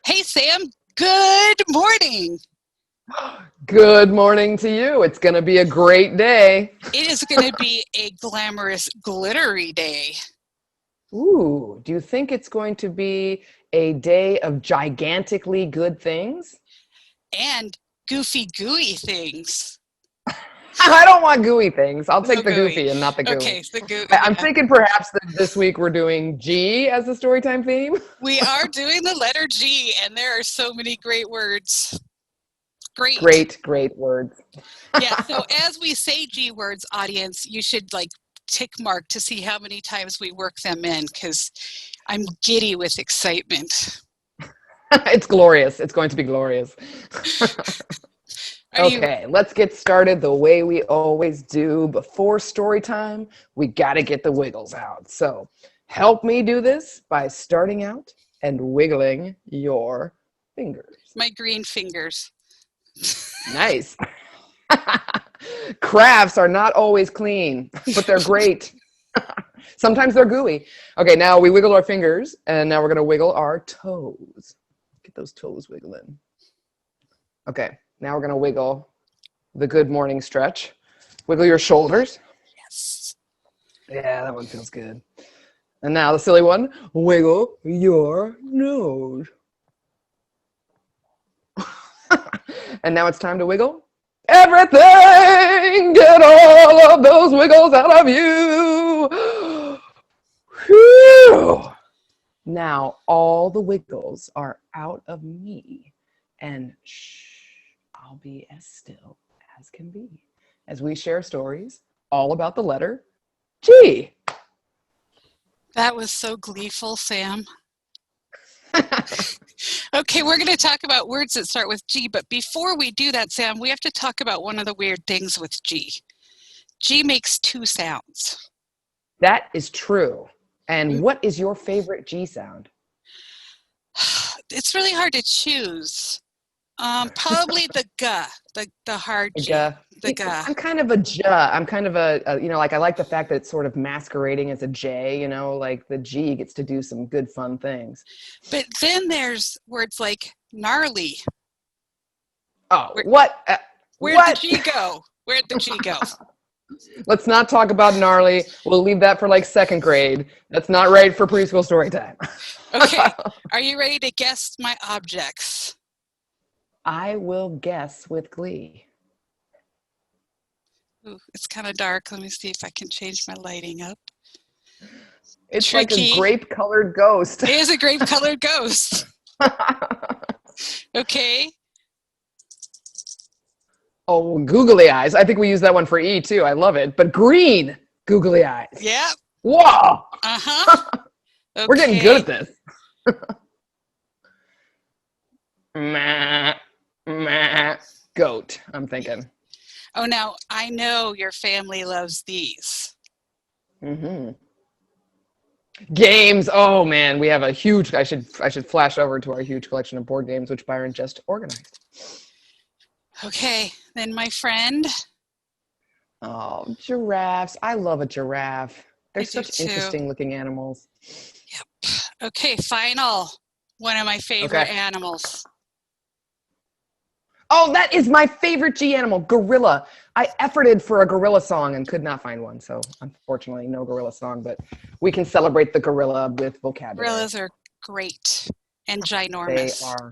Hey, Sam. Good morning. Good morning to you. It's going to be a great day. It is going to be a glamorous, glittery day. Ooh, do you think it's going to be a day of gigantically good things? And goofy, gooey things. I don't want gooey things. I'll No take the gooey. goofy and not the gooey. Okay, the goo. I'm Yeah, thinking perhaps that this week we're doing G as the storytime theme. we are doing the letter G, and there are so many great words. Great. Great words. Yeah. So as we say G words, audience, you should tick mark to see how many times we work them in, because I'm giddy with excitement. It's glorious. It's going to be glorious. Are you? Okay, let's get started the way we always do. Before story time, we got to get the wiggles out. So help me do this by starting out and wiggling your fingers. My green fingers. Nice. Crafts are not always clean, but they're great. Sometimes they're gooey. Okay, now we wiggle our fingers, and now we're going to wiggle our toes. Get those toes wiggling. Okay, now we're going to wiggle the good morning stretch. Wiggle your shoulders. Yes. Yeah, that one feels good. And now the silly one, wiggle your nose. And now it's time to wiggle everything. Get all of those wiggles out of you. Whew. Now all the wiggles are out of me. And shh, I'll be as still as can be as we share stories all about the letter G. That was so gleeful, Sam. Okay, we're going to talk about words that start with G, but before we do that, Sam, we have to talk about one of the weird things with G. G makes two sounds. That is true. And what is your favorite G sound? It's really hard to choose. Probably the G, the hard G. The G. I'm kind of a J. I'm kind of I like the fact that it's sort of masquerading as a J, like the G gets to do some good fun things. But then there's words like gnarly. Oh, what? Where'd the G go? Where'd the G go? Let's not talk about gnarly. We'll leave that for like second grade. That's not right for preschool story time. Okay, are you ready to guess my objects? I will guess with glee. Ooh, it's kind of dark. Let me see if I can change my lighting up. It's Tricky. Like a grape-colored ghost. It is a grape-colored ghost. Okay. Oh, googly eyes. I think we use that one for E too. I love it. But green googly eyes. Yeah. Whoa. Uh-huh. Okay. We're getting good at this. Goat, I'm thinking. Oh, now I know your family loves these. Mm-hmm. Games. Oh man, we have a huge. I should flash over to our huge collection of board games, which Byron just organized. Okay, then my friend. Oh, giraffes. I love a giraffe. They're I do such too. interesting looking animals. Yep. Okay, final. One of my favorite animals. Oh, that is my favorite G animal, gorilla. I efforted for a gorilla song and could not find one, so unfortunately no gorilla song, but we can celebrate the gorilla with vocabulary. Gorillas are great and ginormous. They are.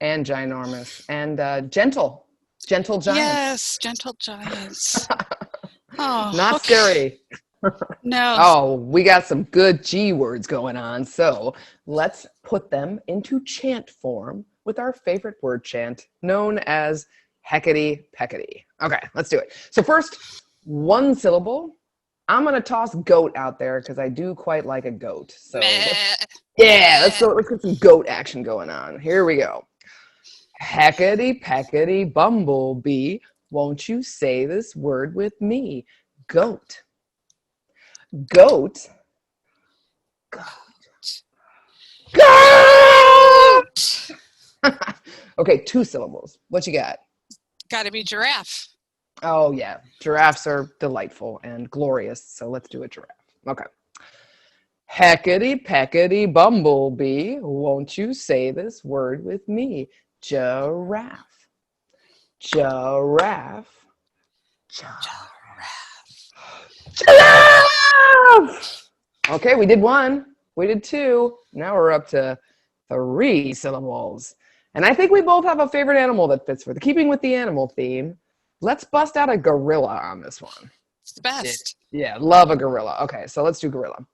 And ginormous. And gentle. Gentle giants. Yes, gentle giants. Oh, not scary. No. Oh, we got some good G words going on, so let's put them into chant form with our favorite word chant, known as heckety peckety. Okay, let's do it. So first, one syllable. I'm going to toss goat out there because I do quite like a goat. So let's get some goat action going on. Here we go. Heckety peckety bumblebee, won't you say this word with me? Goat. Goat. Goat. Goat! Okay, two syllables. What you got? Got to be giraffe. Oh, yeah. Giraffes are delightful and glorious, so let's do a giraffe. Okay. Heckety peckety bumblebee, won't you say this word with me? Giraffe. Giraffe. Giraffe! Okay, we did one. We did two. Now we're up to 3 syllables. And I think we both have a favorite animal that fits with. Keeping with the animal theme, let's bust out a gorilla on this one. It's the best. Yeah, love a gorilla. Okay, so let's do gorilla.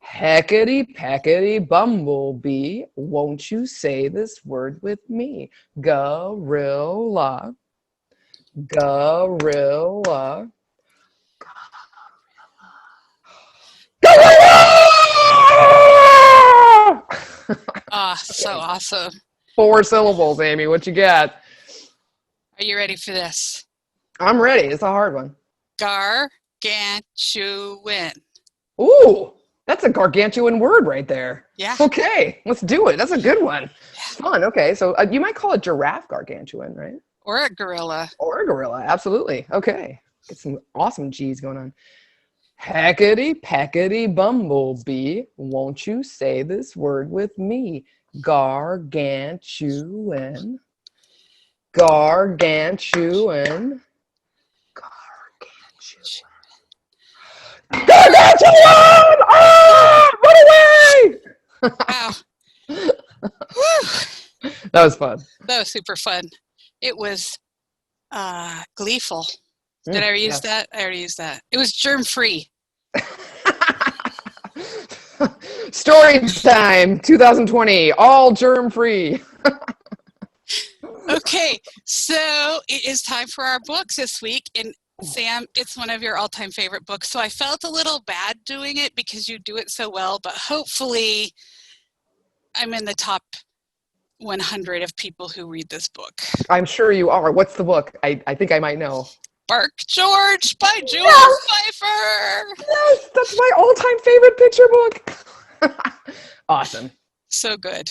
Heckety peckety bumblebee, won't you say this word with me? Gorilla. Gorilla. Gorilla! Ah, so awesome. 4 syllables, Amy. What you got? Are you ready for this? I'm ready. It's a hard one. Gargantuan. Ooh, that's a gargantuan word right there. Yeah. Okay, let's do it. That's a good one. Fun. Okay, so you might call it giraffe gargantuan, right? Or a gorilla. Or a gorilla. Absolutely. Okay. Get some awesome G's going on. Heckety peckety bumblebee, won't you say this word with me? Gargantuan. Gargantuan. Gargantuan! Ah! Run away! Wow. That was fun. That was super fun. It was gleeful. Did I ever use that? I already used that. It was germ-free. Storytime 2020, all germ-free. Okay, so it is time for our books this week. And Sam, it's one of your all-time favorite books. So I felt a little bad doing it because you do it so well, but hopefully I'm in the top 100 of people who read this book. I'm sure you are. What's the book? I think I might know. Bark George by Jules Pfeiffer. Yes, that's my all-time favorite picture book. Awesome. So good.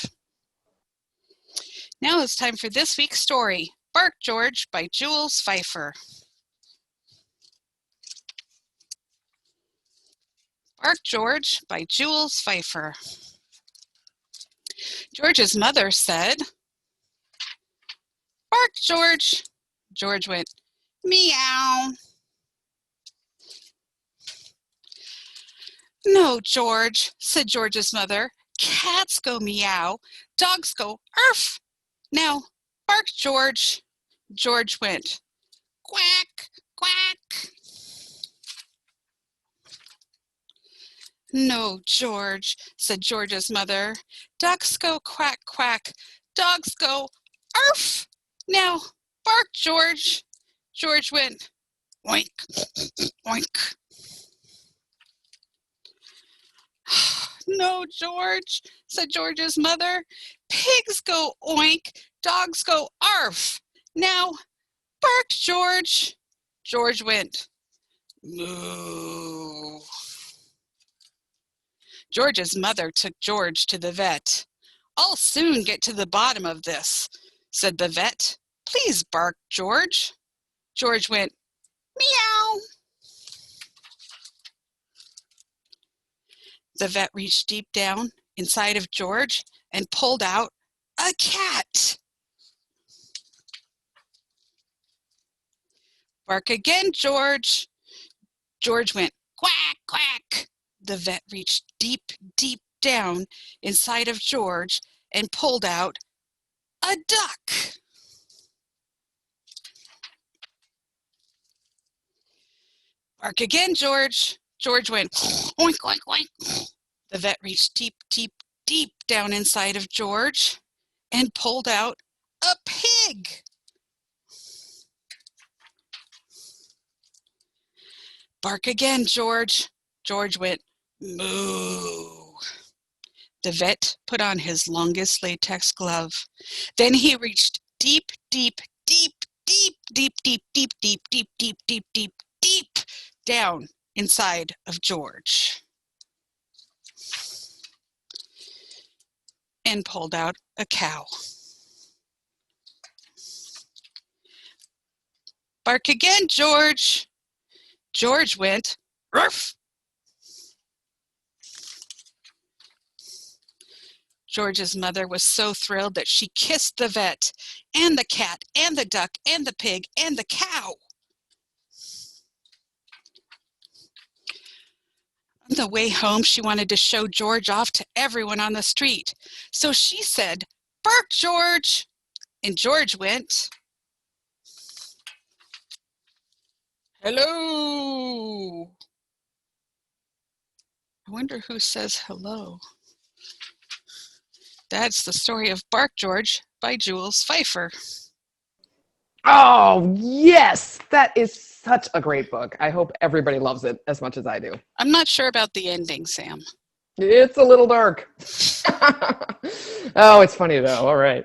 Now it's time for this week's story, Bark George by Jules Pfeiffer. Bark George by Jules Pfeiffer. George's mother said, "Bark, George." George went, "Meow." "No, George," said George's mother. "Cats go meow, dogs go arf. Now, bark, George." George went, "Quack, quack." "No, George," said George's mother. "Ducks go quack, quack, dogs go arf. Now, bark, George." George went, "Oink, oink." "No, George," said George's mother. "Pigs go oink, dogs go arf. Now, bark, George." George went, "Moo." George's mother took George to the vet. "I'll soon get to the bottom of this," said the vet. "Please bark, George." George went, "Meow." The vet reached deep down inside of George and pulled out a cat. "Bark again, George." George went, "Quack, quack." The vet reached deep, deep down inside of George and pulled out a duck. "Bark again, George." George went, "Oink, oink, oink." The vet reached deep, deep, deep down inside of George and pulled out a pig. "Bark again, George." George went, "Moo." The vet put on his longest latex glove. Then he reached deep, deep, deep, deep, deep, deep, deep, deep, deep, deep, deep, deep, deep down inside of George and pulled out a cow. "Bark again, George." George went, "Ruff." George's mother was so thrilled that she kissed the vet and the cat and the duck and the pig and the cow. On the way home, she wanted to show George off to everyone on the street. So she said, "Bark, George!" And George went, "Hello!" I wonder who says hello. That's the story of Bark, George by Jules Pfeiffer. Oh, yes! That is such a great book. I hope everybody loves it as much as I do. I'm not sure about the ending, Sam. It's a little dark. Oh, it's funny though. All right.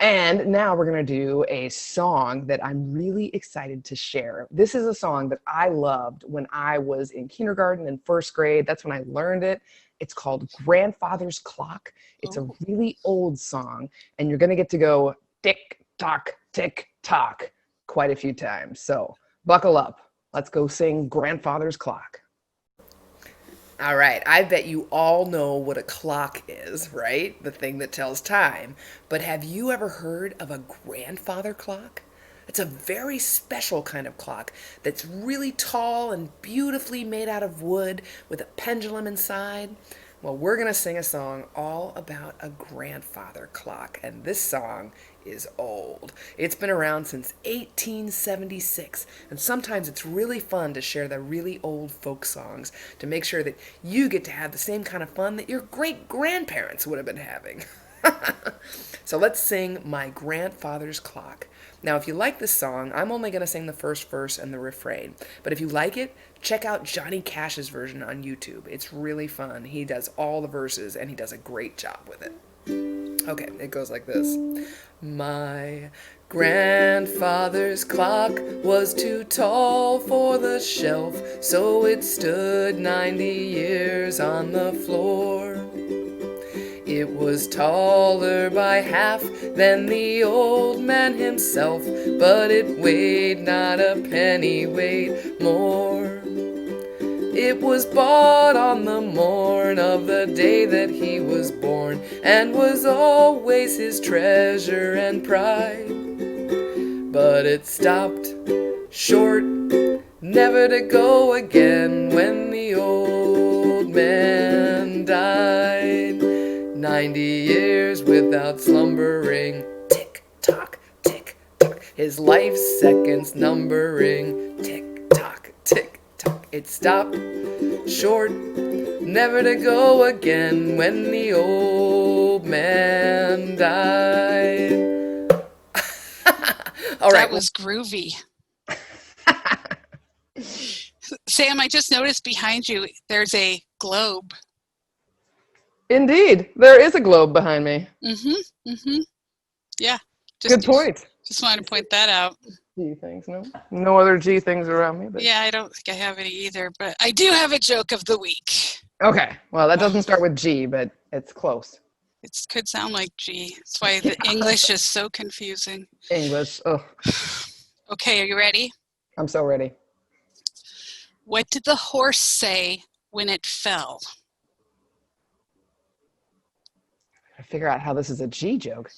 And now we're going to do a song that I'm really excited to share. This is a song that I loved when I was in kindergarten and first grade. That's when I learned it. It's called Grandfather's Clock. It's a really old song, and you're going to get to go tick tock quite a few times. So buckle up. Let's go sing Grandfather's Clock. All right, I bet you all know what a clock is, right? The thing that tells time. But have you ever heard of a grandfather clock? It's a very special kind of clock that's really tall and beautifully made out of wood with a pendulum inside. Well, we're going to sing a song all about a grandfather clock, and this song is old. It's been around since 1876, and sometimes it's really fun to share the really old folk songs to make sure that you get to have the same kind of fun that your great-grandparents would have been having. So let's sing My Grandfather's Clock. Now, if you like this song, I'm only going to sing the first verse and the refrain. But if you like it, check out Johnny Cash's version on YouTube. It's really fun. He does all the verses, and he does a great job with it. Okay, it goes like this. My grandfather's clock was too tall for the shelf, so it stood 90 years on the floor. It was taller by half than the old man himself, but it weighed not a pennyweight more. It was bought on the morn of the day that he was born, and was always his treasure and pride. But it stopped short, never to go again when the old man died. 90 years without slumbering, tick tock, his life's seconds numbering, tick tock, it stopped short, never to go again when the old man died. All right. That was groovy. Sam, I just noticed behind you there's a globe. Indeed, there is a globe behind me. Yeah. Good point. Just wanted to point that out. G things, no? No other G things around me. But... Yeah, I don't think I have any either, but I do have a joke of the week. Okay, well, that doesn't start with G, but it's close. It could sound like G. That's why the English is so confusing. English, ugh. Okay, are you ready? I'm so ready. What did the horse say when it fell? I figure out how this is a G joke.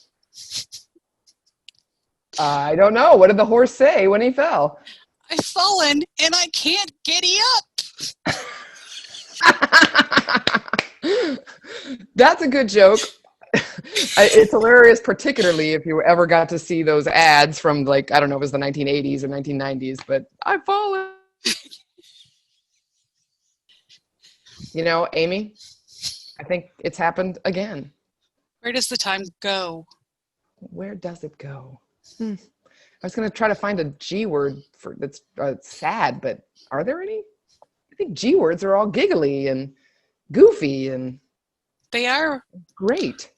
I don't know. What did the horse say when he fell? I've fallen and I can't giddy up. That's a good joke. It's hilarious, particularly if you ever got to see those ads from, like, I don't know, it was the 1980s or 1990s, but I've fallen. You know, Amy, I think it's happened again. Where does the time go? Where does it go? I was going to try to find a G word for that's sad, but are there any? I think G words are all giggly and goofy and they are great.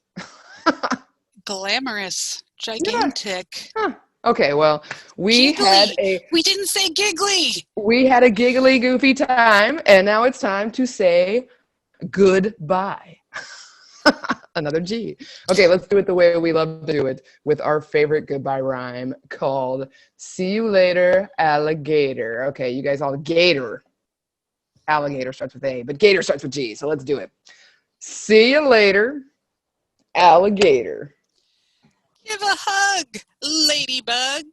Glamorous, gigantic. Yeah. Huh. Okay, well, we didn't say giggly. We had a giggly, goofy time, and now it's time to say goodbye. Another G. Okay, let's do it the way we love to do it, with our favorite goodbye rhyme called "See you later, alligator." Okay, you guys all gator. Alligator starts with A, but gator starts with G, so let's do it. See you later, Alligator. Give a hug, ladybug.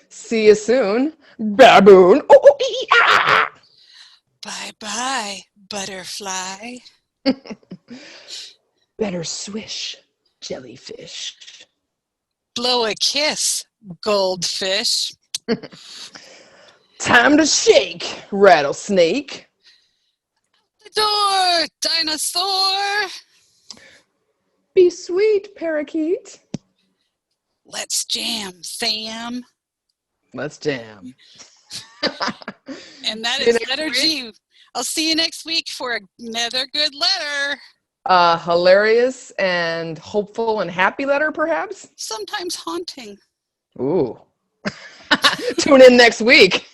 See you soon, baboon. Ah! Bye-bye, butterfly. Better swish, jellyfish. Blow a kiss, goldfish. Time to shake, rattlesnake. The door, dinosaur. Be sweet, parakeet. Let's jam, Sam. Let's jam. And that See you is next letter week. G. I'll see you next week for another good letter. Hilarious and hopeful and happy letter, perhaps? Sometimes haunting. Ooh. Tune in next week.